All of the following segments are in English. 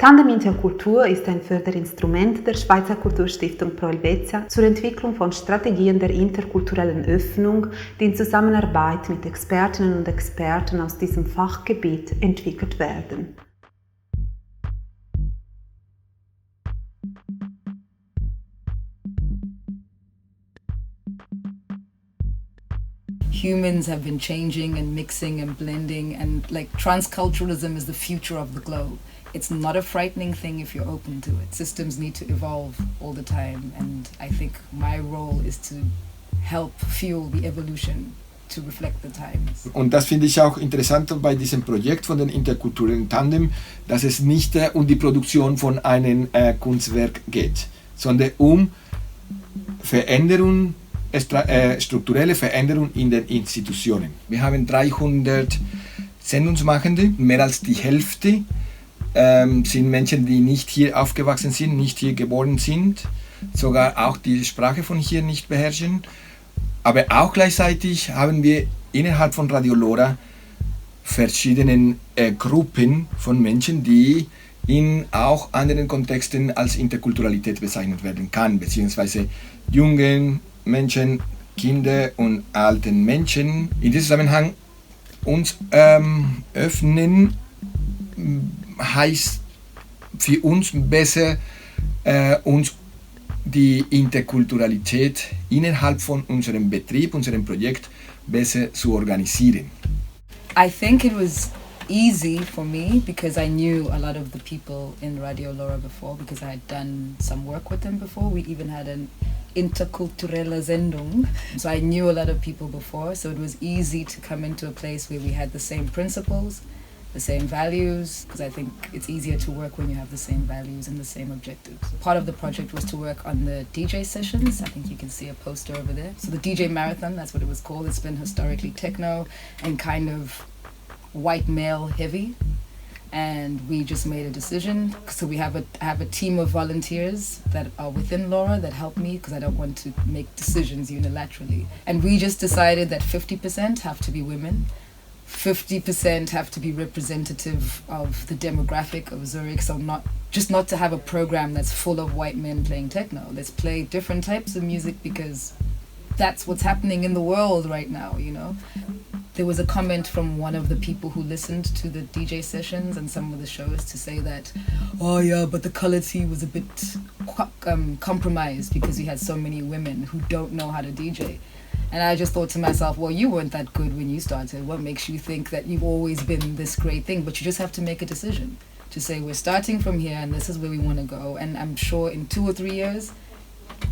Tandem Interkultur ist ein Förderinstrument der Schweizer Kulturstiftung Pro Helvetia zur Entwicklung von Strategien der interkulturellen Öffnung, die in Zusammenarbeit mit Expertinnen und Experten aus diesem Fachgebiet entwickelt werden. Humans have been changing and mixing and blending, and like transculturalism is the future of the globe. It's not a frightening thing if you're open to it. Systems need to evolve all the time, and I think my role is to help fuel the evolution to reflect the times. Und das finde ich auch interessant bei diesem Projekt von den interkulturellen Tandem, dass es nicht um die Produktion von einem Kunstwerk geht, sondern um Veränderung, strukturelle Veränderung in den Institutionen. Wir haben 300 Sendungsmachende, mehr als die Hälfte sind Menschen, die nicht hier aufgewachsen sind, nicht hier geboren sind, sogar auch die Sprache von hier nicht beherrschen. Aber auch gleichzeitig haben wir innerhalb von Radio LoRa verschiedene Gruppen von Menschen, die in auch anderen Kontexten als Interkulturalität bezeichnet werden kann, beziehungsweise jungen Menschen, Kinder und alten Menschen. In diesem Zusammenhang uns öffnen heißt für uns besser, uns die Interkulturalität innerhalb von unserem Betrieb, unserem Projekt besser zu organisieren. I think it was easy for me because I knew a lot of the people in Radio LoRa before, because I had done some work with them before. We even had an interkulturelle Sendung. So I knew a lot of people before, so it was easy to come into a place where we had the same principles, the same values, because I think it's easier to work when you have the same values and the same objectives. Part of the project was to work on the DJ sessions. I think you can see a poster over there. So the DJ marathon, that's what it was called. It's been historically techno and kind of white male heavy. And we just made a decision. So I have a team of volunteers that are within LoRa that help me, because I don't want to make decisions unilaterally. And we just decided that 50% have to be women, 50% have to be representative of the demographic of Zurich, so not to have a program that's full of white men playing techno. Let's play different types of music, because that's what's happening in the world right now, you know. There was a comment from one of the people who listened to the DJ sessions and some of the shows to say that, oh yeah, but the quality was a bit compromised because we had so many women who don't know how to DJ. And I just thought to myself, well, you weren't that good when you started. What makes you think that you've always been this great thing? But you just have to make a decision to say, we're starting from here and this is where we want to go. And I'm sure in 2 or 3 years,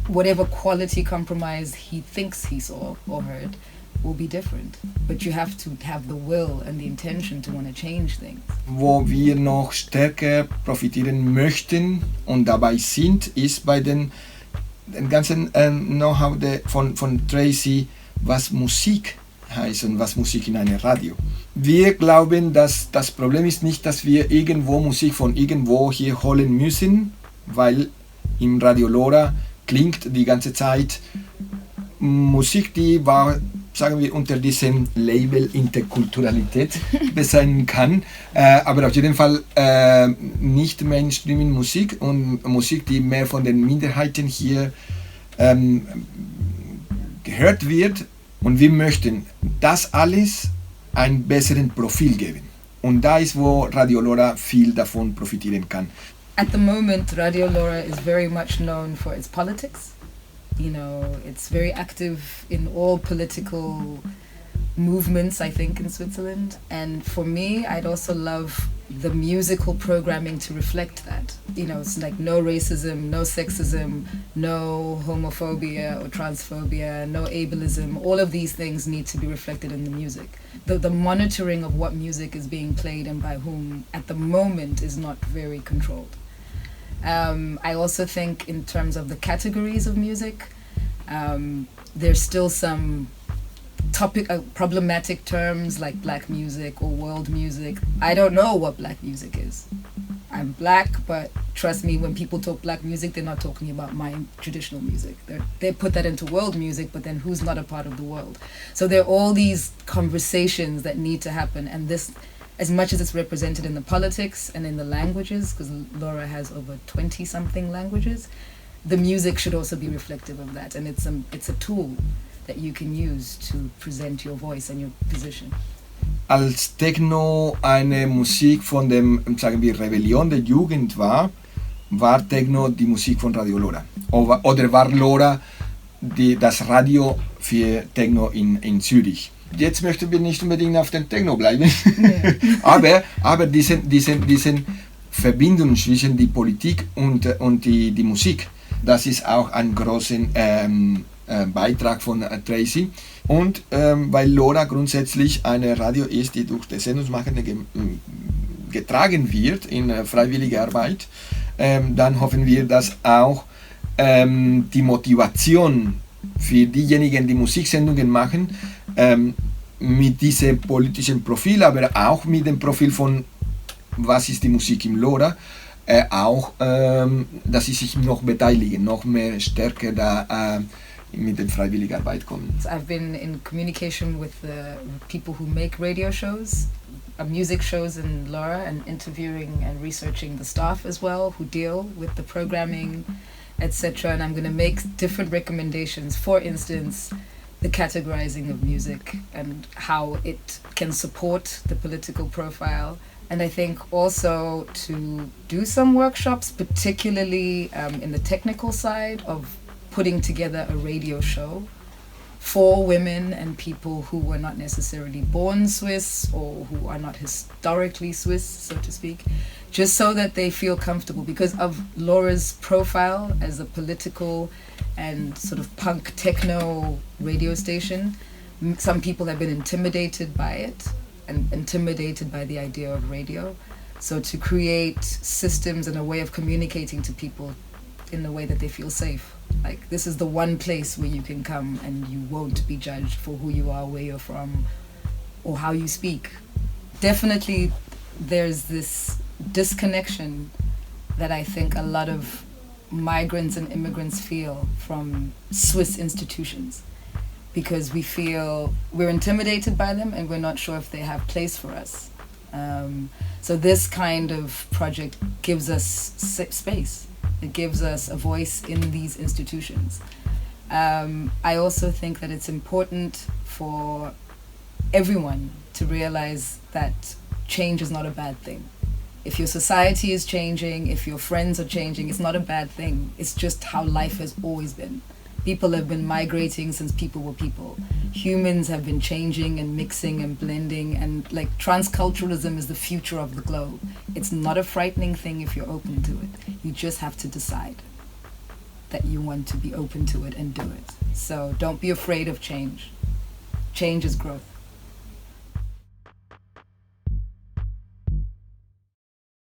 whatever quality compromise he thinks he saw or heard will be different. But you have to have the will and the intention to want to change things. Wo wir noch stärker profitieren möchten und dabei sind, ist bei den ganzen Know-how von Tracy, was Musik heißt und was Musik in einem Radio. Wir glauben, dass das Problem ist nicht, dass wir irgendwo Musik von irgendwo hier holen müssen, weil im Radio LoRa klingt die ganze Zeit Musik, die war, sagen wir, unter diesem Label Interkulturalität bezeichnen kann, aber auf jeden Fall nicht Mainstream-Musik und Musik, die mehr von den Minderheiten hier gehört wird, und wir möchten das alles ein besseren Profil geben. Und da ist, wo Radio LoRa viel davon profitieren kann. At the moment, Radio LoRa is very much known for its politics. You know, it's very active in all political movements, I think, in Switzerland. And for me, I'd also love the musical programming to reflect that. You know, it's like no racism, no sexism, no homophobia or transphobia, no ableism. All of these things need to be reflected in the music. The monitoring of what music is being played and by whom at the moment is not very controlled. I also think in terms of the categories of music, there's still some problematic terms like black music or world music. I don't know what black music is. I'm black, but trust me, when people talk black music, they're not talking about my traditional music. They put that into world music, but then who's not a part of the world? So there are all these conversations that need to happen, and this as much as it's represented in the politics and in the languages, because LoRa has over 20-something languages, the music should also be reflective of that. And it's a tool that you can use to present your voice and your position. Als Techno eine Musik von dem, sagen wir, Rebellion der Jugend war Techno die Musik von Radio LoRa. Oder war LoRa das Radio für Techno in Zürich. Jetzt möchten wir nicht unbedingt auf den Techno bleiben, aber diesen Verbindung zwischen die Politik und die Musik, das ist auch ein großer Beitrag von Tracy. Und weil LoRa grundsätzlich eine Radio ist, die durch die Sendungsmachende getragen wird in freiwilliger Arbeit, dann hoffen wir, dass auch die Motivation für diejenigen, die Musiksendungen machen, mit diesem politischen Profil, aber auch mit dem Profil von was ist die Musik im LoRa, auch, dass sie sich noch beteiligen, noch mehr stärker da mit der freiwilligen Arbeit kommen. I've been in communication with the people who make radio shows, music shows in LoRa, and interviewing and researching the staff as well who deal with the programming, etc. And I'm going to make different recommendations. For instance, the categorizing of music and how it can support the political profile. And I think also to do some workshops, particularly in the technical side of putting together a radio show for women and people who were not necessarily born Swiss or who are not historically Swiss, so to speak, just so that they feel comfortable because of LoRa's profile as a political and sort of punk techno radio station. Some people have been intimidated by it and intimidated by the idea of radio. So to create systems and a way of communicating to people in a way that they feel safe. Like, this is the one place where you can come and you won't be judged for who you are, where you're from, or how you speak. Definitely there's this disconnection that I think a lot of migrants and immigrants feel from Swiss institutions, because we feel we're intimidated by them and we're not sure if they have place for us. So this kind of project gives us space. It gives us a voice in these institutions. I also think that it's important for everyone to realize that change is not a bad thing. If your society is changing, if your friends are changing, it's not a bad thing. It's just how life has always been. People have been migrating since people were people. Humans have been changing and mixing and blending, and like transculturalism is the future of the globe. It's not a frightening thing if you're open to it. You just have to decide that you want to be open to it and do it. So don't be afraid of change. Change is growth.